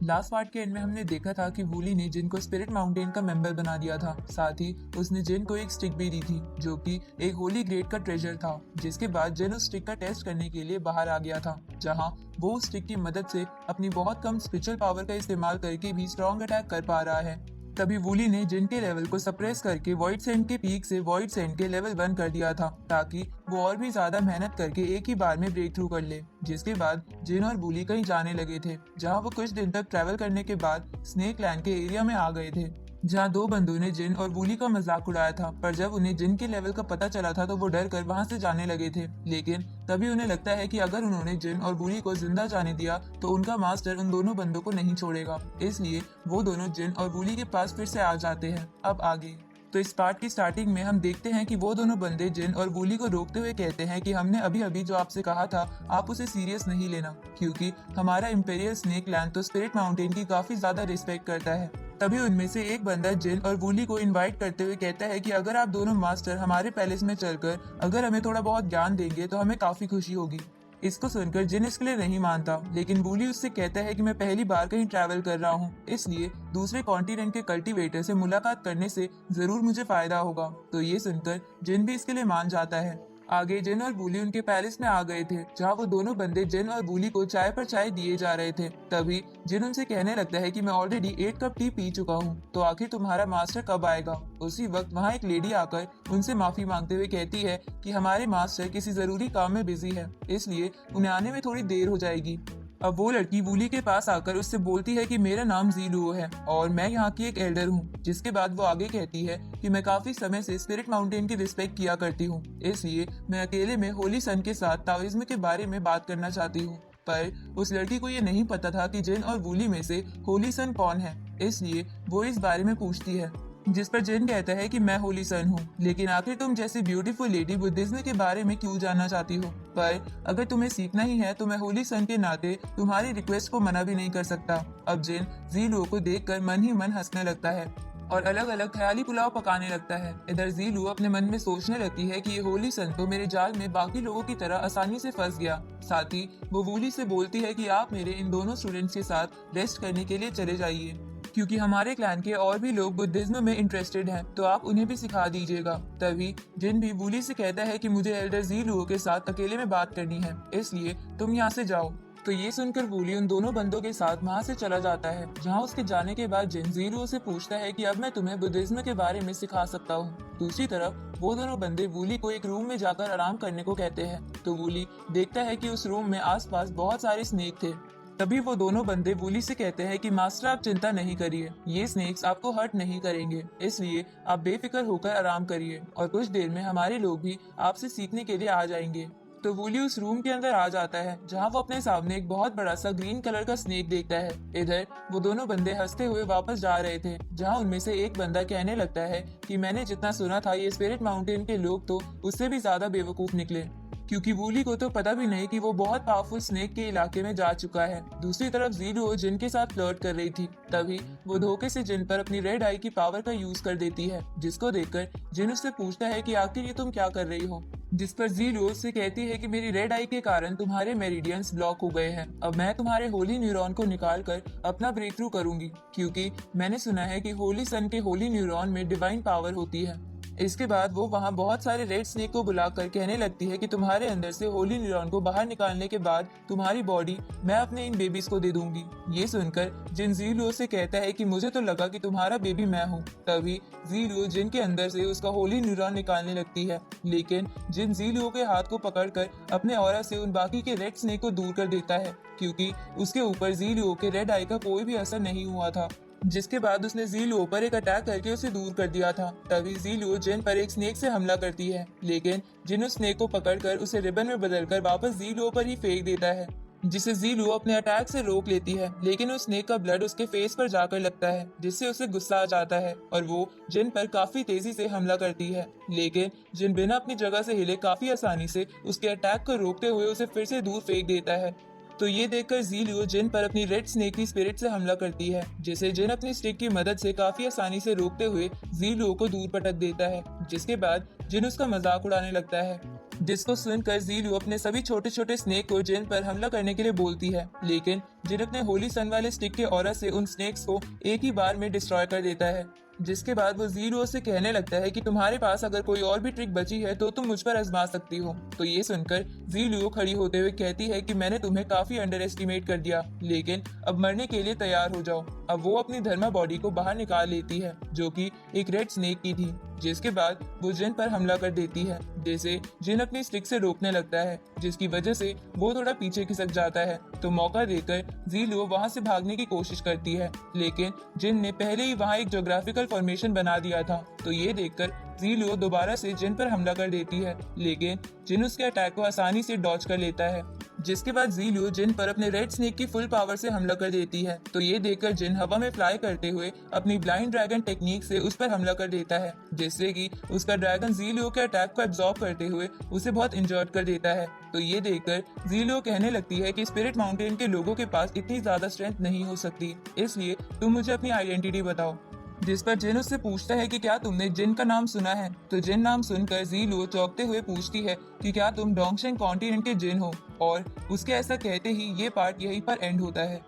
Last part के and में हमने देखा था कि वूली ने जिन को स्पिरिट माउंटेन का मेंबर बना दिया था। साथ ही उसने जिन को एक स्टिक भी दी थी जो कि एक होली ग्रेड का ट्रेजर था। जिसके बाद जिन उस स्टिक का टेस्ट करने के लिए बाहर आ गया था, जहां वो उस स्टिक की मदद से अपनी बहुत कम स्पिरिचुअल पावर का इस्तेमाल करके भी स्ट्रॉन्ग अटैक कर पा रहा है। तभी वूली ने जिन के लेवल को सप्रेस करके वॉइड सेंड के पीक से वॉइड सेंड के लेवल 1 कर दिया था, ताकि वो और भी ज्यादा मेहनत करके एक ही बार में ब्रेक थ्रू कर ले। जिसके बाद जिन और वूली कहीं जाने लगे थे, जहां वो कुछ दिन तक ट्रैवल करने के बाद स्नेक लैंड के एरिया में आ गए थे, जहां दो बंदों ने जिन और वूली का मजाक उड़ाया था। पर जब उन्हें जिन के लेवल का पता चला था तो वो डर कर वहां से जाने लगे थे। लेकिन तभी उन्हें लगता है कि अगर उन्होंने जिन और वूली को जिंदा जाने दिया तो उनका मास्टर उन दोनों बंदों को नहीं छोड़ेगा। इसलिए वो दोनों जिन और वूली के पास फिर से आ जाते हैं। अब आगे तो इस पार्ट की स्टार्टिंग में हम देखते हैं कि वो दोनों बंदे जिन और वूली को रोकते हुए कहते हैं कि हमने अभी अभी जो आपसे कहा था आप उसे सीरियस नहीं लेना, क्योंकि हमारा इम्पेरियल स्नेक लैंड तो स्पिरिट माउंटेन की काफी ज्यादा रिस्पेक्ट करता है। तभी उनमें से एक बंदा जिन और वूली को इनवाइट करते हुए कहता है कि अगर आप दोनों मास्टर हमारे पैलेस में चलकर अगर हमें थोड़ा बहुत ज्ञान देंगे तो हमें काफी खुशी होगी। इसको सुनकर जिन इसके लिए नहीं मानता, लेकिन वूली उससे कहता है कि मैं पहली बार कहीं ट्रैवल कर रहा हूँ, इसलिए दूसरे कॉन्टिनेंट के कल्टीवेटर से मुलाकात करने से जरूर मुझे फायदा होगा। तो ये सुनकर जिन भी इसके लिए मान जाता है। आगे जिन और वूली उनके पैलेस में आ गए थे, जहाँ वो दोनों बंदे जिन और वूली को चाय पर चाय दिए जा रहे थे। तभी जिन उनसे कहने लगता है कि मैं ऑलरेडी 8 कप टी पी चुका हूँ, तो आखिर तुम्हारा मास्टर कब आएगा। उसी वक्त वहाँ एक लेडी आकर उनसे माफी मांगते हुए कहती है कि हमारे मास्टर किसी जरूरी काम में बिजी है, इसलिए उन्हें आने में थोड़ी देर हो जाएगी। अब वो लड़की वूली के पास आकर उससे बोलती है कि मेरा नाम ज़ीलुओ है और मैं यहाँ की एक एल्डर हूँ। जिसके बाद वो आगे कहती है कि मैं काफी समय से स्पिरिट माउंटेन की रिस्पेक्ट किया करती हूँ, इसलिए मैं अकेले में होली सन के साथ ताओइज्म के बारे में बात करना चाहती हूँ। पर उस लड़की को ये नहीं पता था कि जिन और वूली में से होली सन कौन है, इसलिए वो इस बारे में पूछती है। जिस पर जिन कहता है कि मैं होली सन हूँ, लेकिन आखिर तुम जैसी ब्यूटीफुल लेडी बुद्धिज्म के बारे में क्यों जानना चाहती हो। पर अगर तुम्हें सीखना ही है तो मैं होली सन के नाते तुम्हारी रिक्वेस्ट को मना भी नहीं कर सकता। अब जिन ज़ीलुओ को देखकर मन ही मन हंसने लगता है और अलग अलग ख्याली पुलाव पकाने लगता है। इधर ज़ीलुओ अपने मन में सोचने लगती है कि ये होली सन तो मेरे जाल में बाकी लोगों की तरह आसानी से फंस गया। साथ ही वो वूली से बोलती है कि आप मेरे इन दोनों स्टूडेंट्स के साथ रेस्ट करने के लिए चले जाइए, क्योंकि हमारे क्लैन के और भी लोग बुद्धिज्म में इंटरेस्टेड हैं, तो आप उन्हें भी सिखा दीजिएगा। तभी जिन भी वूली से कहता है कि मुझे एल्डर ज़ीलुओ के साथ अकेले में बात करनी है, इसलिए तुम यहाँ से जाओ। तो ये सुनकर वूली उन दोनों बंदों के साथ वहाँ से चला जाता है। जहाँ उसके जाने के बाद जिन ज़ीलुओ से पूछता है कि अब मैं तुम्हें बुद्धिज्म के बारे में सिखा सकता हूँ। दूसरी तरफ वो दोनों बंदे वूली को एक रूम में जाकर आराम करने को कहते हैं, तो वूली देखता है कि उस रूम में आसपास बहुत सारे स्नेक थे। तभी वो दोनों बंदे वूली से कहते हैं कि मास्टर आप चिंता नहीं करिए, ये स्नेक्स आपको हर्ट नहीं करेंगे, इसलिए आप बेफिक्र होकर आराम करिए और कुछ देर में हमारे लोग भी आपसे सीखने के लिए आ जाएंगे। तो वूली उस रूम के अंदर आ जाता है, जहां वो अपने सामने एक बहुत बड़ा सा ग्रीन कलर का स्नेक देखता है। इधर वो दोनों बंदे हंसते हुए वापस जा रहे थे, जहां उनमें से एक बंदा कहने लगता है कि मैंने जितना सुना था ये स्पिरिट माउंटेन के लोग तो उससे भी ज्यादा बेवकूफ निकले, क्योंकि वूली को तो पता भी नहीं कि वो बहुत पावरफुल स्नेक के इलाके में जा चुका है। दूसरी तरफ ज़ीलुओ जिन के साथ फ्लर्ट कर रही थी, तभी वो धोखे से जिन पर अपनी रेड आई की पावर का यूज कर देती है, जिसको देखकर जिन उससे पूछता है कि आखिर ये तुम क्या कर रही हो। जिस पर ज़ीलुओ उससे कहती है कि मेरी रेड आई के कारण तुम्हारे मेरिडियंस ब्लॉक हो गए हैं, अब मैं तुम्हारे होली न्यूरॉन को निकाल कर अपना ब्रेक थ्रू करूंगी, क्योंकि मैंने सुना है कि होली सन के होली न्यूरॉन में डिवाइन पावर होती है। इसके बाद वो वहाँ बहुत सारे रेड स्नेक को बुलाकर कहने लगती है कि तुम्हारे अंदर से होली न्यूरॉन को बाहर निकालने के बाद तुम्हारी बॉडी मैं अपने इन बेबीज को दे दूंगी। ये सुनकर जिन ज़ीलुओ से कहता है कि मुझे तो लगा कि तुम्हारा बेबी मैं हूँ। तभी ज़ीलुओ जिन के अंदर से उसका होली न्यूरॉन निकालने लगती है, लेकिन जिन ज़ीलुओ के हाथ को पकड़कर अपने ऑरा से उन बाकी के रेड स्नेक को दूर कर देता है, क्योंकि उसके ऊपर ज़ीलुओ के रेड आई का कोई भी असर नहीं हुआ था। जिसके बाद उसने ज़ीलुओ पर एक अटैक करके उसे दूर कर दिया था। तभी ज़ीलुओ जिन पर एक स्नेक से हमला करती है, लेकिन जिन उस स्नेक को पकड़कर उसे रिबन में बदलकर वापस ज़ीलुओ पर ही फेंक देता है, जिसे ज़ीलुओ अपने अटैक से रोक लेती है। लेकिन उस स्नेक का ब्लड उसके फेस पर जाकर लगता है, जिससे उसे गुस्सा आ जाता है और वो जिन पर काफी तेजी से हमला करती है। लेकिन जिन बिना अपनी जगह से हिले काफी आसानी से उसके अटैक को रोकते हुए उसे फिर से दूर फेंक देता है। तो ये देखकर ज़ीलुओ जिन पर अपनी रेड स्नेक की स्पिरिट से हमला करती है, जिसे जिन अपनी स्टिक की मदद से काफी आसानी से रोकते हुए ज़ीलुओ को दूर पटक देता है। जिसके बाद जिन उसका मजाक उड़ाने लगता है। जिसको सुनकर ज़ीलू अपने सभी छोटे छोटे स्नेक को जिन पर हमला करने के लिए बोलती है, लेकिन जिन अपने होली सन वाले स्टिक के ऑरा से उन स्नेक्स को एक ही बार में डिस्ट्रॉय कर देता है। जिसके बाद वो ज़ीलू से कहने लगता है कि तुम्हारे पास अगर कोई और भी ट्रिक बची है तो तुम मुझ पर आजमा सकती हो। तो ये सुनकर ज़ीलू खड़ी होते हुए कहती है कि मैंने तुम्हें काफी अंडर एस्टिमेट कर दिया, लेकिन अब मरने के लिए तैयार हो जाओ। अब वो अपनी धर्मा बॉडी को बाहर निकाल लेती है जो कि एक रेड स्नेक की थी, जिसके बाद वो जिन पर हमला कर देती है, जिसे जिन अपनी स्टिक से रोकने लगता है, जिसकी वजह से वो थोड़ा पीछे खिसक जाता है। तो मौका देकर ज़ीलू वहां से भागने की कोशिश करती है, लेकिन जिन ने पहले ही वहां एक ज्योग्राफिकल फॉर्मेशन बना दिया था। तो ये देखकर ज़ीलू दोबारा से जिन पर हमला कर देती है, लेकिन जिन उसके अटैक को आसानी से डॉज कर लेता है। जिसके बाद ज़ीलू जिन पर अपने रेड स्नेक की फुल पावर से हमला कर देती है। तो ये देखकर जिन हवा में फ्लाई करते हुए अपनी ब्लाइंड ड्रैगन टेक्निक से उस पर हमला कर देता है, जिससे कि उसका ड्रैगन ज़ीलू के अटैक को एब्जॉर्ब करते हुए उसे बहुत इंजर्ड कर देता है। तो ये देखकर ज़ीलू कहने लगती है कि स्पिरिट माउंटेन के लोगों के पास इतनी ज्यादा स्ट्रेंथ नहीं हो सकती, इसलिए तुम मुझे अपनी आइडेंटिटी बताओ। जिस पर जिन उससे पूछता है कि क्या तुमने जिन का नाम सुना है। तो जिन नाम सुनकर ज़ीलू चौंकते हुए पूछती है कि क्या तुम डोंगशेंग कॉन्टिनेंट के जिन हो, और उसके ऐसा कहते ही ये पार्ट यहीं पर एंड होता है।